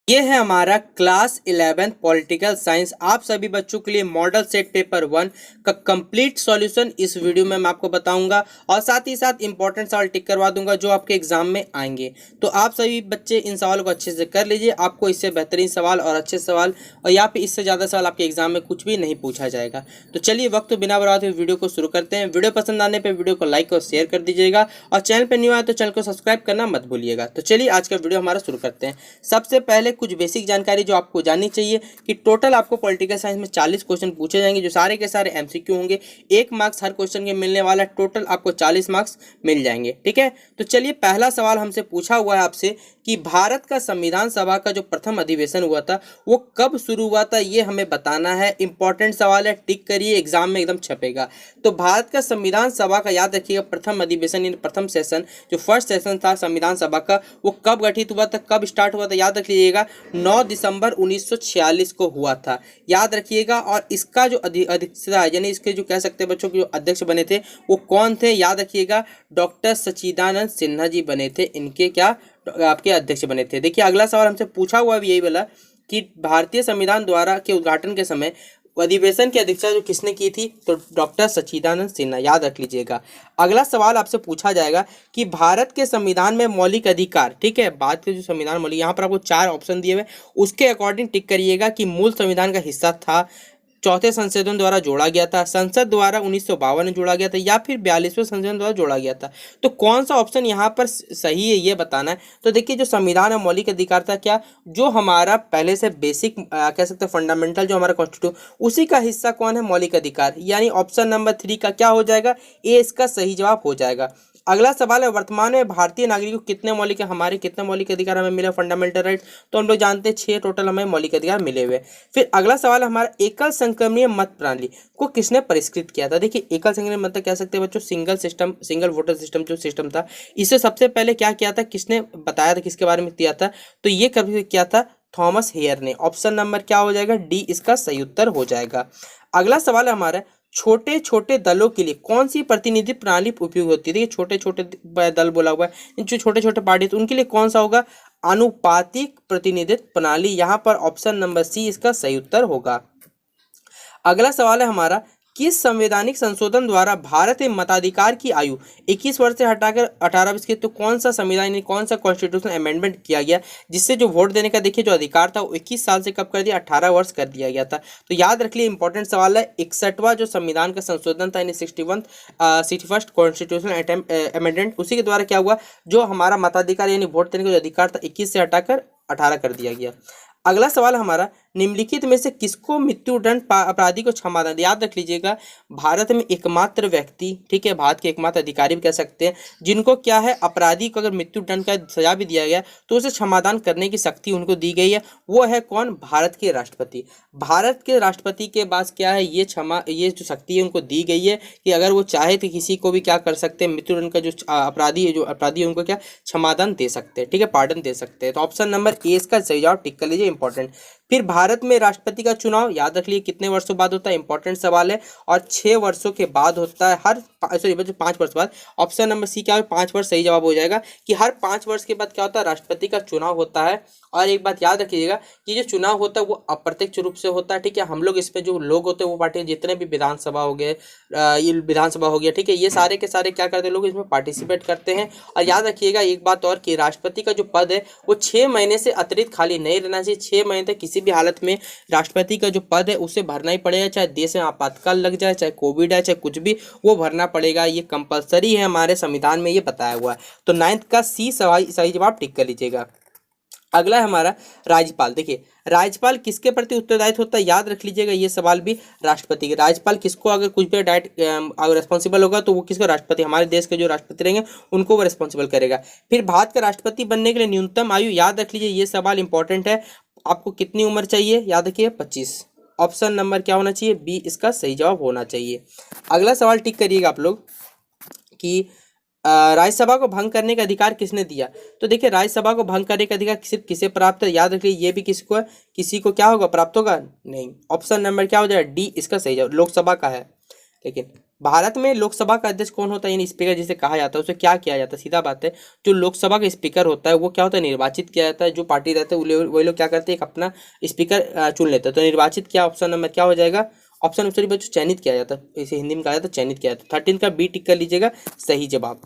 ये है हमारा क्लास 11 पॉलिटिकल साइंस आप सभी बच्चों के लिए मॉडल सेट पेपर 1 का कंप्लीट सॉल्यूशन इस वीडियो में मैं आपको बताऊंगा और साथ ही साथ इंपॉर्टेंट सवाल टिक करवा दूंगा जो आपके एग्जाम में आएंगे। तो आप सभी बच्चे इन सवालों को अच्छे से कर लीजिए, आपको इससे बेहतरीन सवाल और अच्छे सवाल और यहाँ पे इससे ज़्यादा सवाल आपके एग्जाम में कुछ भी नहीं पूछा जाएगा। तो चलिए वक्त बिना बर्बाद हुए वीडियो को शुरू करते हैं। वीडियो पसंद आने पर वीडियो को लाइक और शेयर कर दीजिएगा और चैनल पर न्यू आए तो चैनल को सब्सक्राइब करना मत भूलिएगा। तो चलिए आज का वीडियो हमारा शुरू करते हैं। सबसे पहले कुछ बेसिक जानकारी जो आपको जाननी चाहिए कि टोटल आपको पॉलिटिकल साइंस में 40 क्वेश्चन पूछे जाएंगे जो सारे के सारे एमसीक्यू होंगे। 1 मार्क्स हर क्वेश्चन के मिलने वाला, टोटल आपको 40 मार्क्स मिल जाएंगे। ठीक है, तो चलिए पहला सवाल हमसे पूछा हुआ है आपसे कि भारत का संविधान सभा का जो प्रथम अधिवेशन हुआ था वो कब शुरू हुआ था, ये हमें बताना है। इंपॉर्टेंट सवाल है, टिक करिए, एग्जाम में एकदम छपेगा। तो भारत का संविधान सभा का याद रखिएगा प्रथम अधिवेशन इन प्रथम सेशन जो फर्स्ट सेशन था संविधान सभा का वो कब गठित हुआ था, कब स्टार्ट हुआ था, याद रख लीजिएगा 9 दिसंबर 1946 को हुआ था, याद रखिएगा। और इसका जो अध्यक्षता यानी इसके जो कह सकते हैं बच्चों के जो अध्यक्ष बने थे वो कौन थे, याद रखिएगा डॉक्टर सच्चिदानंद सिन्हा जी बने थे, इनके क्या आपके अध्यक्ष बने थे। देखिए अगला सवाल हमसे पूछा हुआ भी यही वाला कि भारतीय संविधान द्वारा के उद्घाटन के समय अधिवेशन की अध्यक्षता जो किसने की थी, तो डॉक्टर सच्चिदानंद सिन्हा, याद रख लीजिएगा। अगला सवाल आपसे पूछा जाएगा कि भारत के संविधान में मौलिक अधिकार, ठीक है, भारत के जो संविधान मौलिक, यहाँ पर आपको 4 ऑप्शन दिए हुए, उसके अकॉर्डिंग टिक करिएगा कि मूल संविधान का हिस्सा था, चौथे संशोधन द्वारा जोड़ा गया था, संसद द्वारा 1952 में जोड़ा गया था या फिर 42वें संशोधन द्वारा जोड़ा गया था। तो कौन सा ऑप्शन यहाँ पर सही है ये बताना है। तो देखिए जो संविधान है मौलिक अधिकार था क्या, जो हमारा पहले से बेसिक कह सकते हैं फंडामेंटल जो हमारा कॉन्स्टिट्यूशन उसी का हिस्सा कौन है, मौलिक अधिकार, यानी ऑप्शन नंबर 3 का क्या हो जाएगा, ए इसका सही जवाब हो जाएगा। अगला सवाल है वर्तमान में भारतीय नागरिकों को कितने मौलिक हमारे कितने मौलिक अधिकार हमें मिले फंडामेंटल राइट, तो हम लोग जानते हैं 6 टोटल हमें मौलिक अधिकार मिले हुए। फिर अगला सवाल हमारा एकल संक्रमणीय मत प्रणाली को किसने परिष्कृत किया था। देखिए एकल संक्रमणीय मत कह सकते हैं बच्चों single system, single voter system जो सिस्टम था, इसे सबसे पहले क्या किया था, किसने बताया था, किसके बारे में किया था, तो ये कभी किया था थॉमस हेयर ने। ऑप्शन नंबर क्या हो जाएगा, डी इसका सही उत्तर हो जाएगा। अगला सवाल है हमारा छोटे छोटे दलों के लिए कौन सी प्रतिनिधि प्रणाली उपयोग होती है। देखिए छोटे छोटे दल बोला हुआ है, जो छोटे छोटे पार्टी तो उनके लिए कौन सा होगा, आनुपातिक प्रतिनिधित्व प्रणाली, यहाँ पर ऑप्शन नंबर सी इसका सही उत्तर होगा। अगला सवाल है हमारा किस संवैधानिक संशोधन द्वारा भारत में मताधिकार की आयु 21 वर्ष से हटाकर 18 वर्ष की, तो कौन सा संविधान कौन सा कॉन्स्टिट्यूशन अमेंडमेंट किया गया जिससे जो वोट देने का देखिए जो अधिकार था वो 21 साल से कब कर दिया, 18 वर्ष कर दिया गया था। तो याद रख लिए इंपॉर्टेंट सवाल है 61वां जो संविधान का संशोधन था यानी 61st कॉन्स्टिट्यूशन अमेंडमेंट, उसी के द्वारा क्या हुआ, जो हमारा मताधिकार यानी वोट देने का जो अधिकार था 21 से हटाकर 18 कर दिया गया। अगला सवाल हमारा निम्नलिखित में से किसको मृत्युदंड अपराधी को क्षमादान, याद रख लीजिएगा भारत में एकमात्र व्यक्ति, ठीक है, भारत के एकमात्र अधिकारी भी कह सकते हैं जिनको क्या है अपराधी को अगर मृत्युदंड का सजा भी दिया गया तो उसे क्षमादान करने की शक्ति उनको दी गई है, वो है कौन, भारत के राष्ट्रपति। भारत के राष्ट्रपति के पास क्या है ये ये जो शक्ति है उनको दी गई है कि अगर वो चाहे तो किसी को भी क्या कर सकते हैं, मृत्युदंड का जो अपराधी है उनको क्या क्षमादान दे सकते हैं, ठीक है, पार्डन दे सकते हैं। तो ऑप्शन नंबर ए इसका सही जवाब टिक कर लीजिए, इंपॉर्टेंट। फिर भारत में राष्ट्रपति का चुनाव याद रख लिए कितने वर्षों बाद होता है, इंपॉर्टेंट सवाल है, और 6 वर्षों के बाद होता है, हर 5 वर्ष बाद। ऑप्शन नंबर सी क्या है, 5 वर्ष सही जवाब हो जाएगा कि हर 5 वर्ष के बाद क्या होता है, राष्ट्रपति का चुनाव होता है। और एक बात याद रखिएगा कि जो चुनाव होता है वो अप्रत्यक्ष रूप से होता है, ठीक है, हम लोग इसमें जो लोग होते हैं वो पार्टी जितने भी विधानसभा हो गए, ये विधानसभा हो गया, ठीक है, ये सारे के सारे क्या करते हैं लोग इसमें पार्टिसिपेट करते हैं। और याद रखिएगा एक बात और कि राष्ट्रपति का जो पद है वो 6 महीने से अतिरिक्त खाली नहीं रहना चाहिए, 6 महीने तक किसी भी हालत में राष्ट्रपति का जो पद है उसे भरना ही पड़ेगा, चाहे देश में आपातकाल लग जाए, चाहे कोविड है, चाहे कुछ भी, वो भरना पड़ेगा, ये कंपलसरी है, हमारे संविधान में ये बताया हुआ है। तो 9th का सी सही जवाब टिक कर लीजिएगा। अगला है हमारा राज्यपाल। देखिए राज्यपाल किसके प्रति उत्तरदायित्व होता है, याद रख लीजिएगा ये सवाल भी राज्यपति के। राज्यपाल किसको अगर कुछ भी डायरेक्ट रिस्पॉन्सिबल होगा तो वो किसको, राष्ट्रपति, हमारे देश के जो राष्ट्रपति रहेंगे उनको वो रिस्पॉन्सिबल करेगा। फिर भारत का राष्ट्रपति बनने के लिए न्यूनतम आयु, याद रख लीजिए ये सवाल इंपॉर्टेंट है, आपको कितनी उम्र चाहिए, याद रखिए 25। ऑप्शन नंबर क्या होना चाहिए, बी इसका सही जवाब होना चाहिए। अगला सवाल टिक करिएगा आप लोग कि राज्यसभा को भंग करने का अधिकार किसने दिया। तो देखिए राज्यसभा को भंग करने का अधिकार सिर्फ किसे प्राप्त है, याद रखिए ये भी किसको है, किसी को क्या होगा प्राप्त होगा नहीं। ऑप्शन नंबर क्या हो जाएगा, डी इसका सही जवाब, लोकसभा का है। लेकिन भारत में लोकसभा का अध्यक्ष कौन होता है, यानी स्पीकर जिसे कहा जाता है, उसे क्या किया जाता है, सीधा बात है, जो लोकसभा का स्पीकर होता है वो क्या होता है, निर्वाचित किया जाता है। जो पार्टी रहते हैं वही लोग क्या करते हैं, एक अपना स्पीकर चुन लेते हैं। तो निर्वाचित क्या, ऑप्शन नंबर क्या हो जाएगा, ऑप्शन नंबर बच्चों चयनित किया जाता है, इसे हिंदी में कहा जाता है चयनित किया जाता है। 13 का बी टिक कर लीजिएगा, सही जवाब।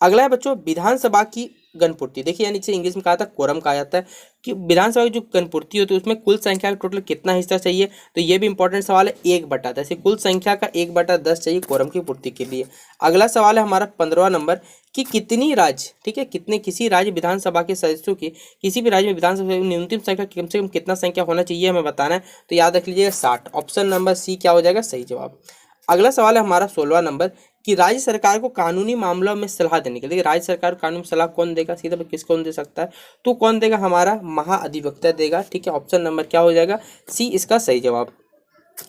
अगला है बच्चों विधानसभा की गणपूर्ति। देखिए यानी इसे इंग्लिश में कहा था कोरम कहा जाता है, कि विधानसभा की जो गणपूर्ति होती है उसमें कुल संख्या का टोटल कितना हिस्सा चाहिए। तो ये भी इंपॉर्टेंट सवाल है, 1/10, ऐसे कुल संख्या का 1/10 चाहिए कोरम की पूर्ति के लिए। अगला सवाल है हमारा 15वां नंबर, कि कितनी राज्य, ठीक है, कितने किसी राज्य विधानसभा के सदस्यों की, किसी भी राज्य में विधानसभा की न्यूनतम संख्या कम से कम कितना संख्या होना चाहिए हमें बताना है। तो याद रख लीजिएगा 60, ऑप्शन नंबर सी क्या हो जाएगा, सही जवाब। अगला सवाल है हमारा 16वां नंबर, कि राज्य सरकार को कानूनी मामलों में सलाह देने के लिए, राज्य सरकार को कानूनी सलाह कौन देगा, सीधा किस कौन दे सकता है, तो कौन देगा, हमारा महाअधिवक्ता देगा, ठीक है। ऑप्शन नंबर क्या हो जाएगा, सी इसका सही जवाब।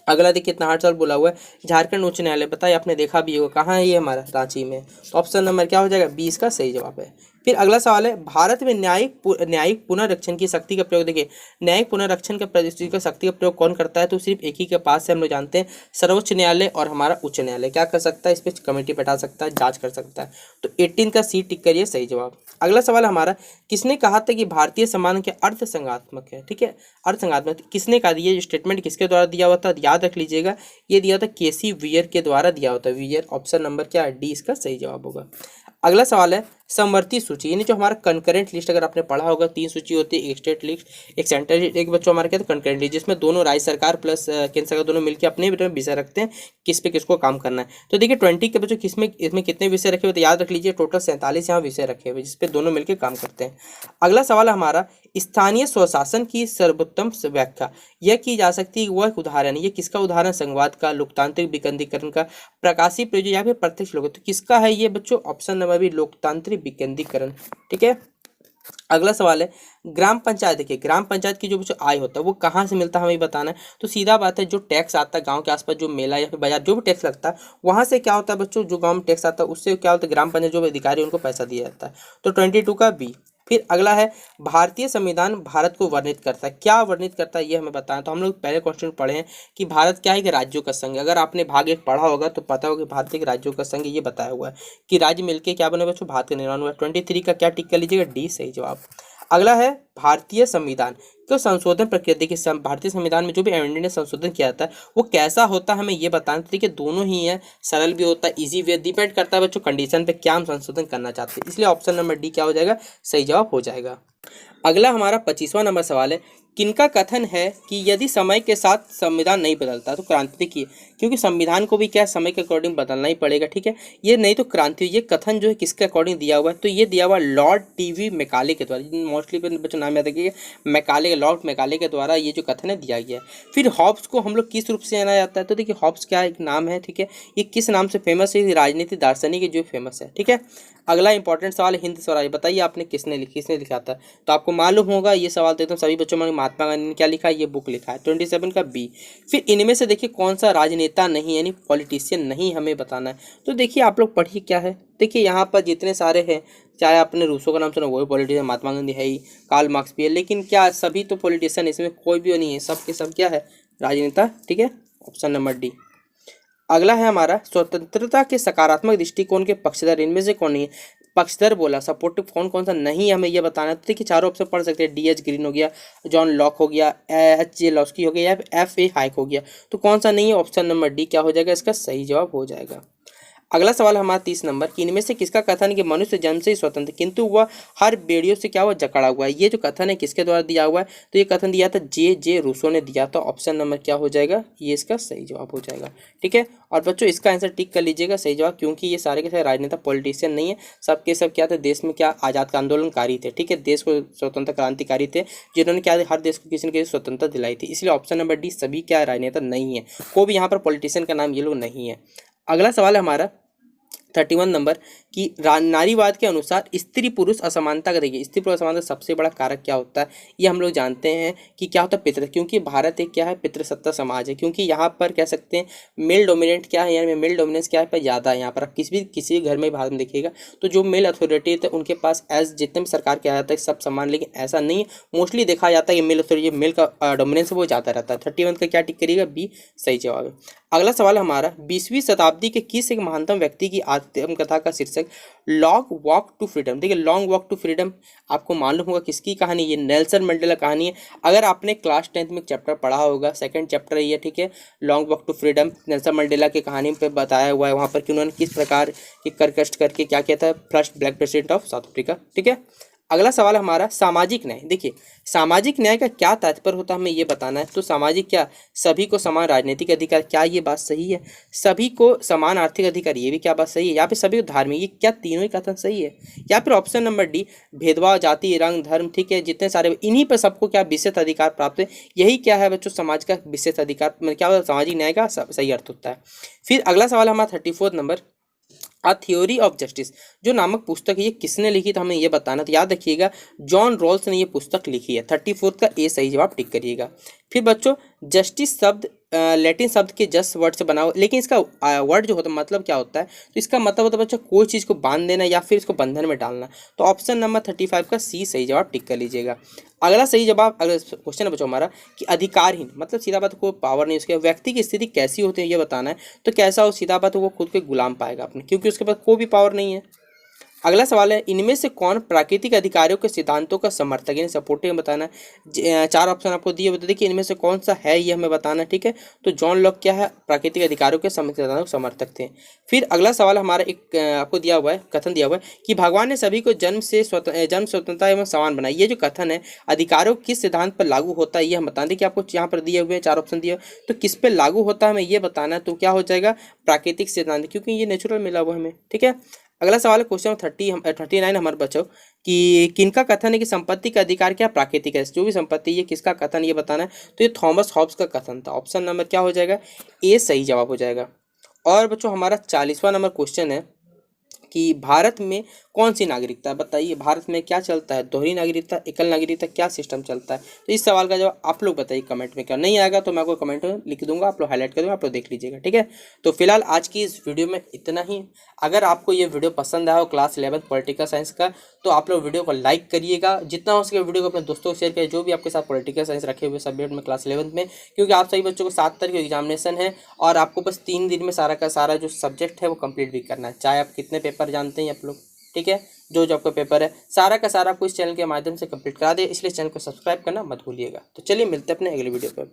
अगला देखिए इतना हार्ड सवाल बोला हुआ है, झारखंड उच्च न्यायालय, बताइए आपने देखा भी होगा, कहाँ है ये हमारा, रांची में। तो ऑप्शन नंबर क्या हो जाएगा, 20 का सही जवाब है। फिर अगला सवाल है, भारत में न्यायिक पुनर्रक्षण की शक्ति का प्रयोग, देखिए न्यायिक पुनर्रक्षण का शक्ति का प्रयोग कौन करता है, तो सिर्फ एक ही के पास से हम लोग जानते हैं, सर्वोच्च न्यायालय और हमारा उच्च न्यायालय। क्या कर सकता है, इस पर कमेटी बैठा सकता है, जांच कर सकता है। तो 18 का सी टिक करिए, सही जवाब। अगला सवाल हमारा, किसने कहा था कि भारतीय सम्मान के अर्थ संघात्मक है, ठीक है, अर्थ संघात्मक किसने कहा, ये स्टेटमेंट किसके द्वारा दिया हुआ था, याद रख लीजिएगा, ये दिया था केसी वियर के द्वारा दिया होता है, वियर। ऑप्शन नंबर क्या है, डी इसका सही जवाब होगा। अगला सवाल है समवर्ती सूची, यानी जो हमारा कंकरेंट लिस्ट, अगर आपने पढ़ा होगा 3 सूची होती है, एक स्टेट लिस्ट, एक सेंट्रल लिस्ट, एक बच्चों हमारे क्या था कंकरेंट लिस्ट, जिसमें दोनों राज्य सरकार प्लस केंद्र सरकार दोनों मिलकर अपने विषय रखते हैं, किस पे किसको काम करना है। तो देखिए 20 के बच्चों किसमें, इसमें कितने विषय रखे हुए, तो याद रख लीजिए टोटल 47 यहाँ विषय रखे हुए, जिसपे दोनों मिलकर काम करते हैं। अगला सवाल हमारा, स्थानीय स्वशासन की सर्वोत्तम व्याख्या यह की जा सकती है, वह एक उदाहरण, ये किसका उदाहरण, संघवाद का, लोकतांत्रिक विकेंद्रीकरण का, प्रकाशी प्रयोजन या फिर प्रत्यक्ष लोक, तो किसका है ये बच्चों, ऑप्शन नंबर भी लोकतांत्रिक विकेंद्रीकरण, ठीक है। अगला सवाल है ग्राम पंचायत, देखिए ग्राम पंचायत की जो बच्चों आय होता है वो कहाँ से मिलता है हमें बताना है। तो सीधा बात है, जो टैक्स आता है गांव के आसपास, जो मेला या फिर बाजार जो भी टैक्स लगता है, वहां से क्या होता है बच्चों, जो गांव में टैक्स आता है उससे क्या होता है, ग्राम पंचायत जो अधिकारी उनको पैसा दिया जाता है। तो 22 का बी। फिर अगला है, भारतीय संविधान भारत को वर्णित करता है, क्या वर्णित करता है ये हमें बताना। तो हम लोग पहले क्वेश्चन पढ़े हैं कि भारत क्या है, कि राज्यों का संघ है। अगर आपने भाग 1 पढ़ा होगा तो पता होगा कि भारत के राज्यों का संघ, ये बताया हुआ है कि राज्य मिलकर क्या बने बच्चों, भारत का निर्माण हुआ। 23 का क्या टिक कर लीजिएगा, डी सही जवाब। अगला है भारतीय संविधान को संशोधन प्रक्रिया, देखिए भारतीय संविधान में जो भी अमेंडमेंट ने संशोधन किया जाता है वो कैसा होता है हमें ये बताना। तो देखिए दोनों ही है, सरल भी होता है, इजी भी, डिपेंड करता है बच्चों कंडीशन पे क्या हम संशोधन करना चाहते हैं, इसलिए ऑप्शन नंबर डी क्या हो जाएगा, सही जवाब हो जाएगा। अगला हमारा 25वां नंबर सवाल है, किनका कथन है कि यदि समय के साथ संविधान नहीं बदलता तो क्रांति, देखिए क्योंकि संविधान को भी क्या समय के अकॉर्डिंग बदलना ही पड़ेगा, ठीक है, ये नहीं तो क्रांति। ये कथन जो है किसके अकॉर्डिंग दिया हुआ है, तो ये दिया हुआ लॉर्ड टीवी मैकाले के द्वारा, मोस्टली बच्चों नाम याद रखिए, मैकाले, लॉर्ड मैकाले के द्वारा ये जो कथन है दिया गया है। फिर हॉब्स को हम लोग किस रूप से जाना जाता है, तो देखिए हॉब्स क्या एक नाम है, ठीक है, ये किस नाम से फेमस है, राजनीति दार्शनिक जो फेमस है, ठीक है। अगला इंपॉर्टेंट सवाल है हिंद स्वराज, बताइए आपने किसने लिखा था। तो आपको मालूम होगा ये सवाल देता हूँ सभी बच्चों में, महात्मा गांधी ने क्या लिखा है, ये बुक लिखा है। 27 का बी। फिर इनमें से देखिए कौन सा राजनेता नहीं, यानी पॉलिटिशियन नहीं हमें बताना है। तो देखिए आप लोग पढ़िए क्या है, देखिए यहाँ पर जितने सारे हैं, चाहे आपने रूसो का नाम सुना वही पॉलिटिशियन, महात्मा गांधी है ही, कार्ल मार्क्स भी है, लेकिन क्या सभी तो पॉलिटिशियन, इसमें कोई भी नहीं है, सब के सब क्या है, राजनेता, ठीक है। Option number D. अगला है हमारा स्वतंत्रता के सकारात्मक दृष्टिकोण के पक्षधर, इनमें से कौन नहीं है, पक्षधर बोला, सपोर्टिव कौन सा नहीं है हमें ये बताना है। तो देखिए चारों ऑप्शन पढ़ सकते हैं, डी.एच. ग्रीन हो गया, जॉन लॉक हो गया, H.J. लॉस्की हो गया, या F.A. हाइक हो गया। तो कौन सा नहीं है, ऑप्शन नंबर डी क्या हो जाएगा, इसका सही जवाब हो जाएगा। अगला सवाल हमारा 30 नंबर, कि इनमें से किसका कथन है कि मनुष्य जन्म से ही स्वतंत्र किंतु वह हर बेड़ियों से क्या हुआ, जकड़ा हुआ है। ये जो कथन है किसके द्वारा दिया हुआ है, तो ये कथन दिया था जे रूसो ने दिया था। ऑप्शन नंबर क्या हो जाएगा, ये इसका सही जवाब हो जाएगा, ठीक है। और बच्चों इसका आंसर टिक कर लीजिएगा, सही जवाब, क्योंकि ये सारे के सारे राजनेता पॉलिटिशियन नहीं है, सबके सब क्या थे, देश में क्या आज़ाद का आंदोलनकारी थे, ठीक है, देश को स्वतंत्र क्रांतिकारी थे, जिन्होंने क्या हर देश को किसी न किसी स्वतंत्रता दिलाई थी। इसलिए ऑप्शन नंबर डी सभी क्या राजनेता नहीं है, कोई भी यहाँ पर पॉलिटिशियन का नाम ये लोग नहीं है। अगला सवाल है हमारा 31 नंबर, कि नारीवाद के अनुसार स्त्री पुरुष असमानता का, देखिए स्त्री पुरुष असमानता सबसे बड़ा कारक क्या होता है, ये हम लोग जानते हैं कि क्या होता है, पितृ, क्योंकि भारत एक क्या है, पितृसत्ता समाज है, क्योंकि यहाँ पर कह सकते हैं मेल डोमिनेंट क्या है, यानी मेल डोमिनेंस क्या है ज़्यादा है। यहाँ पर आप किसी घर में भारत में देखिएगा तो जो मेल अथॉरिटी थे उनके पास एज जितने भी सरकार के आ जाता है सब समान, लेकिन ऐसा नहीं है, मोस्टली देखा जाता है कि मेल अथॉरिटी मेल का डोमिनेंस वो ज़्यादा रहता है। 31 का क्या टिक करिएगा, बी सही जवाब है। अगला सवाल हमारा 20वीं शताब्दी के किस एक महानतम व्यक्ति की आत्मकथा का शीर्षक लॉन्ग वॉक टू फ्रीडम। देखिए लॉन्ग वॉक टू फ्रीडम आपको मालूम होगा किसकी कहानी, ये नेल्सन मंडेला कहानी है। अगर आपने क्लास 10th में एक चैप्टर पढ़ा होगा, सेकंड चैप्टर है ये, ठीक है, long walk to freedom, Nelson Mandela की कहानी पे बताया हुआ है वहाँ पर कि उन्होंने किस प्रकार की कर कष्ट करके क्या किया था, first black president of south Africa, ठीक है। अगला सवाल हमारा सामाजिक न्याय। देखिए सामाजिक न्याय का क्या तात्पर्य होता है हमें ये बताना है। तो सामाजिक क्या, सभी को समान राजनीतिक अधिकार, क्या ये बात सही है? सभी को समान आर्थिक अधिकार, ये भी क्या बात सही है? यहाँ पे सभी को धार्मिक, ये क्या तीनों ही कथन सही है? या फिर ऑप्शन नंबर डी भेदभाव जाति रंग धर्म, ठीक है, जितने सारे इन्हीं पर सबको क्या विशेष अधिकार प्राप्त है, यही क्या है बच्चों समाज का विशेष अधिकार, मतलब क्या होता है सामाजिक न्याय का सही अर्थ होता है। फिर अगला सवाल हमारा 34 number, a theory of justice जो नामक पुस्तक है ये किसने लिखी, तो हमें ये बताना। तो याद रखिएगा जॉन रॉल्स ने ये पुस्तक लिखी है। 34 का ए सही जवाब टिक करिएगा। फिर बच्चों जस्टिस शब्द लैटिन शब्द के जस्ट वर्ड से बना हुआ, लेकिन इसका वर्ड जो होता है मतलब क्या होता है, तो इसका मतलब होता है बच्चों कोई चीज़ को बांध देना या फिर इसको बंधन में डालना। तो ऑप्शन नंबर 35 का सी सही जवाब टिक कर लीजिएगा। अगला सही जवाब, अगला क्वेश्चन है बच्चों हमारा कि अधिकारहीन मतलब सीधा बात को पावर नहीं, उसके व्यक्ति की स्थिति कैसी होती है ये बताना है। तो कैसा हो, सीधा बात वो खुद के गुलाम पाएगा अपने, क्योंकि उसके पास कोई भी पावर नहीं है। अगला सवाल है इनमें से कौन प्राकृतिक अधिकारियों के सिद्धांतों का समर्थक यानी सपोर्टिव बताना है। चार ऑप्शन आपको दिए, बता देखिए इनमें से कौन सा है ये हमें बताना है, ठीक है। तो जॉन लॉक क्या है, प्राकृतिक अधिकारियों के सिद्धांतों के समर्थक थे। फिर अगला सवाल हमारा एक आपको दिया हुआ है, कथन दिया हुआ है कि भगवान ने सभी को जन्म स्वतंत्रता एवं समान बनाया। ये जो कथन है अधिकारों किस सिद्धांत पर लागू होता है ये हम बता दें कि आपको यहाँ पर दिए हुए हैं चार ऑप्शन दिए, तो किस पे लागू होता है हमें ये बताना है। तो क्या हो जाएगा, प्राकृतिक सिद्धांत, क्योंकि ये नेचुरल मिला हुआ हमें, ठीक है। अगला सवाल है क्वेश्चन 39 हमारे बच्चों कि किनका कथन है कि संपत्ति का अधिकार क्या प्राकृतिक है, जो भी संपत्ति ये किसका कथन ये बताना है। तो ये थॉमस हॉब्स का कथन था। ऑप्शन नंबर क्या हो जाएगा, ए सही जवाब हो जाएगा। और बच्चों हमारा 40वां नंबर क्वेश्चन है कि भारत में कौन सी नागरिकता, बताइए भारत में क्या चलता है, दोहरी नागरिकता, एकल नागरिकता, क्या सिस्टम चलता है। तो इस सवाल का जवाब आप लोग बताइए कमेंट में, क्या नहीं आएगा तो मैं आपको कमेंट में लिख दूंगा, आप लोग हाईलाइट कर दूंगा, आप लोग देख लीजिएगा, ठीक है। तो फिलहाल आज की इस वीडियो में इतना ही। अगर आपको ये वीडियो पसंद आया हो क्लास 11 पॉलिटिकल साइंस का, तो आप लोग वीडियो को लाइक करिएगा, जितना हो सके वीडियो को अपने दोस्तों को शेयर करिए जो भी आपके साथ पॉलिटिकल साइंस रखे हुए सब्जेक्ट में क्लास 11 में, क्योंकि आप सभी बच्चों को 7 तारीख को एग्जामिनेशन है और आपको बस 3 दिन में सारा का सारा जो सब्जेक्ट है वो कंप्लीट भी करना है, चाहे आप कितने पेपर जानते हैं आप लोग, ठीक है। जो आपका पेपर है सारा का सारा आपको इस चैनल के माध्यम से कंप्लीट करा दे, इसलिए चैनल को सब्सक्राइब करना मत भूलिएगा। तो चलिए मिलते हैं अपने अगले वीडियो पर।